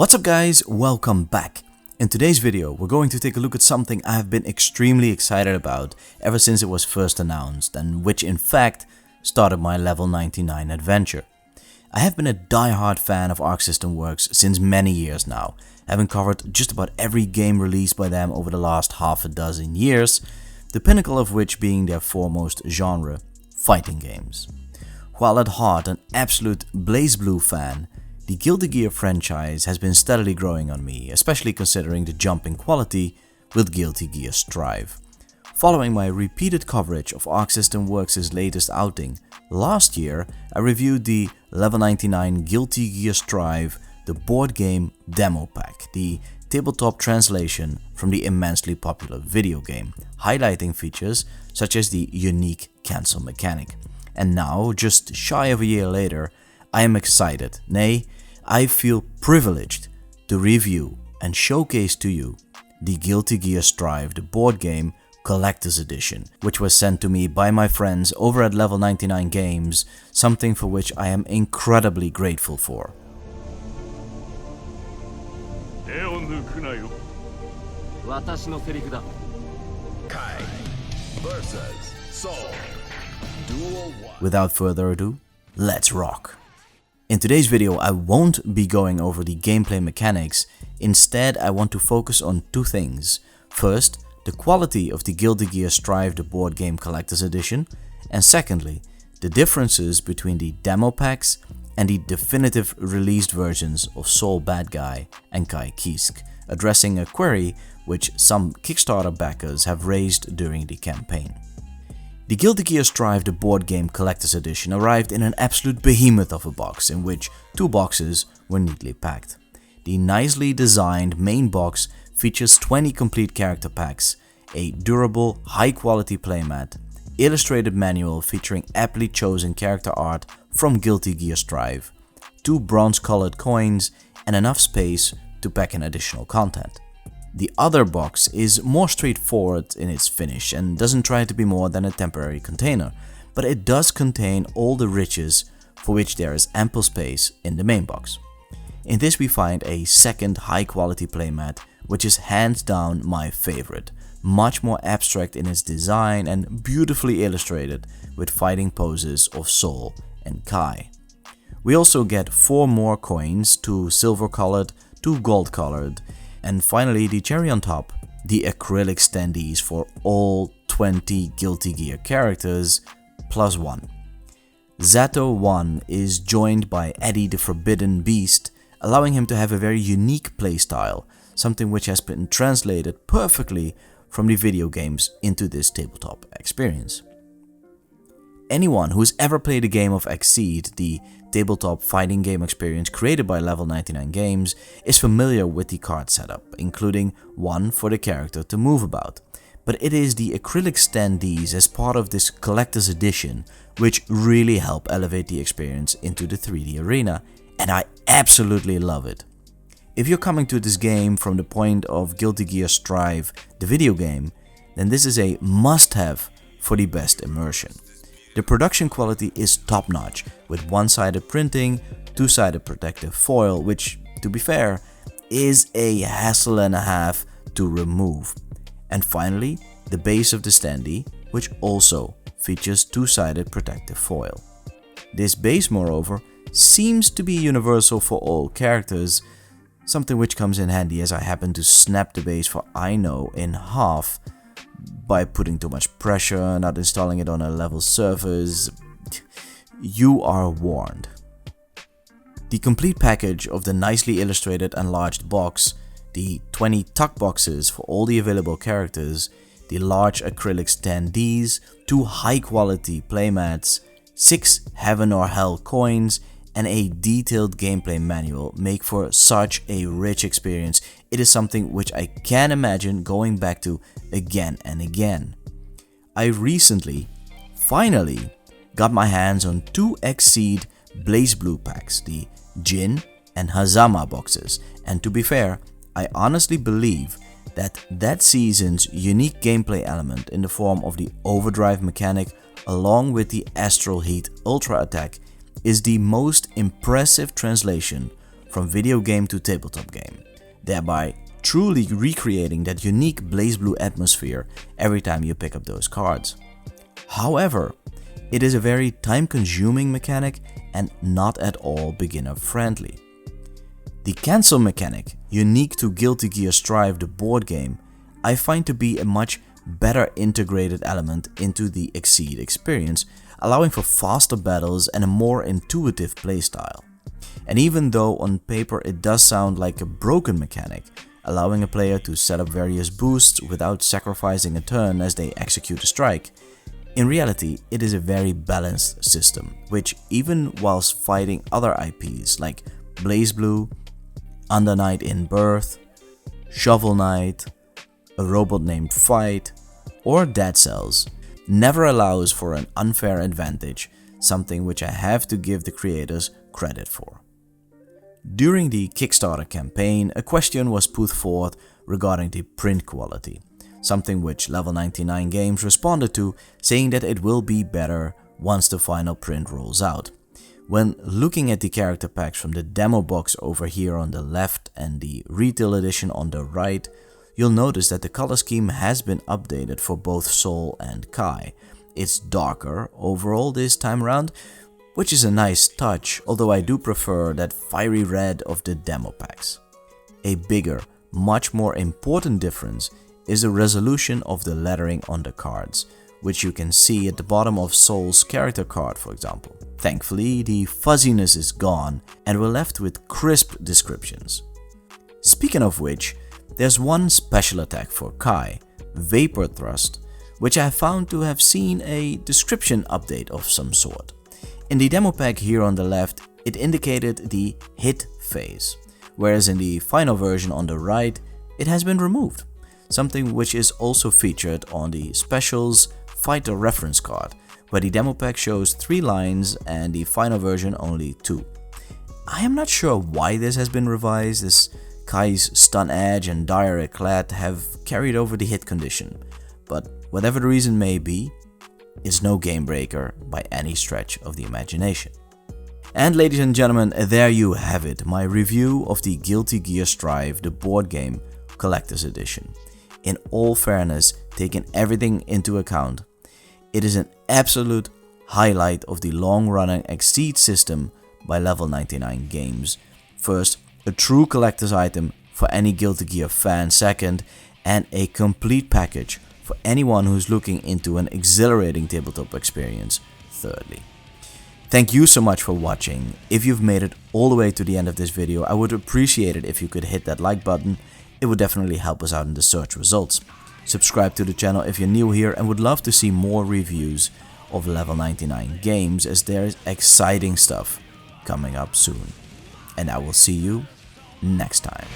What's up guys, welcome back. In today's video we're going to take a look at something I have been extremely excited about ever since it was first announced, and which in fact started my level 99 adventure. I have been a die-hard fan of Arc System Works since many years now, having covered just about every game released by them over the last half a dozen years, the pinnacle of which being their foremost genre, fighting games. While at heart an absolute Blazlue fan, the Guilty Gear franchise has been steadily growing on me, especially considering the jump in quality with Guilty Gear Strive. Following my repeated coverage of Arc System Works' latest outing, last year I reviewed the level 99 Guilty Gear Strive, the board game demo pack, the tabletop translation from the immensely popular video game, highlighting features such as the unique cancel mechanic. And now, just shy of a year later, I am excited, nay, I feel privileged to review and showcase to you the Guilty Gear Strive, the board game Collector's Edition, which was sent to me by my friends over at Level 99 Games, something for which I am incredibly grateful for. Without further ado, let's rock! In today's video I won't be going over the gameplay mechanics, instead I want to focus on two things. First, the quality of the Guilty Gear Strive, the board game Collector's Edition, and secondly, the differences between the demo packs and the definitive released versions of Soul Bad Guy and Kai Kisk, addressing a query which some Kickstarter backers have raised during the campaign. The Guilty Gear Strive, the board game Collector's Edition arrived in an absolute behemoth of a box, in which two boxes were neatly packed. The nicely designed main box features 20 complete character packs, a durable, high-quality playmat, illustrated manual featuring aptly chosen character art from Guilty Gear Strive, 2 bronze-colored coins, and enough space to pack in additional content. The other box is more straightforward in its finish and doesn't try to be more than a temporary container, but it does contain all the riches for which there is ample space in the main box. In this we find a second high-quality playmat, which is hands down my favorite, much more abstract in its design and beautifully illustrated with fighting poses of Soul and Kai. We also get 4 more coins, 2 silver-colored, 2 gold-colored, and finally the cherry on top, the Acrylic Standees for all 20 Guilty Gear characters, plus 1. Zato 1 is joined by Eddie the Forbidden Beast, allowing him to have a very unique playstyle, something which has been translated perfectly from the video games into this tabletop experience. Anyone who's ever played a game of Exceed, the tabletop fighting game experience created by Level 99 Games, is familiar with the card setup, including one for the character to move about. But it is the Acrylic Standees as part of this Collector's Edition which really help elevate the experience into the 3D arena, and I absolutely love it. If you're coming to this game from the point of Guilty Gear Strive, the video game, then this is a must-have for the best immersion. The production quality is top-notch, with one-sided printing, two-sided protective foil, which, to be fair, is a hassle and a half to remove. And finally, the base of the standee, which also features two-sided protective foil. This base, moreover, seems to be universal for all characters, something which comes in handy as I happen to snap the base for Aino in half by putting too much pressure, not installing it on a level surface. You are warned. The complete package of the nicely illustrated enlarged box, the 20 tuck boxes for all the available characters, the large acrylic standees, 2 high quality playmats, 6 heaven or hell coins, and a detailed gameplay manual make for such a rich experience. It is something which I can imagine going back to again and again. I recently, finally, got my hands on 2 Exceed Blazlue packs, the Jin and Hazama boxes, and to be fair, I honestly believe that season's unique gameplay element in the form of the Overdrive mechanic along with the Astral Heat Ultra attack is the most impressive translation from video game to tabletop game, thereby truly recreating that unique Blazlue atmosphere every time you pick up those cards. However, it is a very time-consuming mechanic and not at all beginner-friendly. The cancel mechanic, unique to Guilty Gear Strive the board game, I find to be a much better integrated element into the Exceed experience, allowing for faster battles and a more intuitive playstyle. And even though on paper it does sound like a broken mechanic, allowing a player to set up various boosts without sacrificing a turn as they execute a strike, in reality it is a very balanced system, which even whilst fighting other IPs like Blazlue, Under Night in Birth, Shovel Knight, A Robot Named Fight, or Dead Cells, never allows for an unfair advantage, something which I have to give the creators credit for. During the Kickstarter campaign, a question was put forth regarding the print quality, something which Level 99 Games responded to, saying that it will be better once the final print rolls out. When looking at the character packs from the demo box over here on the left and the retail edition on the right, you'll notice that the color scheme has been updated for both Sol and Kai. It's darker overall this time around, which is a nice touch, although I do prefer that fiery red of the demo packs. A bigger, much more important difference is the resolution of the lettering on the cards, which you can see at the bottom of Sol's character card, for example. Thankfully, the fuzziness is gone and we're left with crisp descriptions. Speaking of which, there's one special attack for Kai, Vapor Thrust, which I found to have seen a description update of some sort. In the demo pack here on the left, it indicated the hit phase, whereas in the final version on the right, it has been removed, something which is also featured on the Specials Fighter reference card, where the demo pack shows 3 lines and the final version only 2. I am not sure why this has been revised, as Kai's Stun Edge and Dire Eclat have carried over the hit condition, but whatever the reason may be, is no game breaker by any stretch of the imagination. And ladies and gentlemen, there you have it, my review of the Guilty Gear Strive the board game collector's edition. In all fairness, taking everything into account, it is an absolute highlight of the long-running Exceed system by Level 99 Games. First, a true collector's item for any Guilty Gear fan. Second, and a complete package for anyone who's looking into an exhilarating tabletop experience. Thirdly, thank you so much for watching. If you've made it all the way to the end of this video, I would appreciate it if you could hit that like button. It would definitely help us out in the search results. Subscribe to the channel if you're new here and would love to see more reviews of Level 99 Games, as there is exciting stuff coming up soon. And I will see you next time.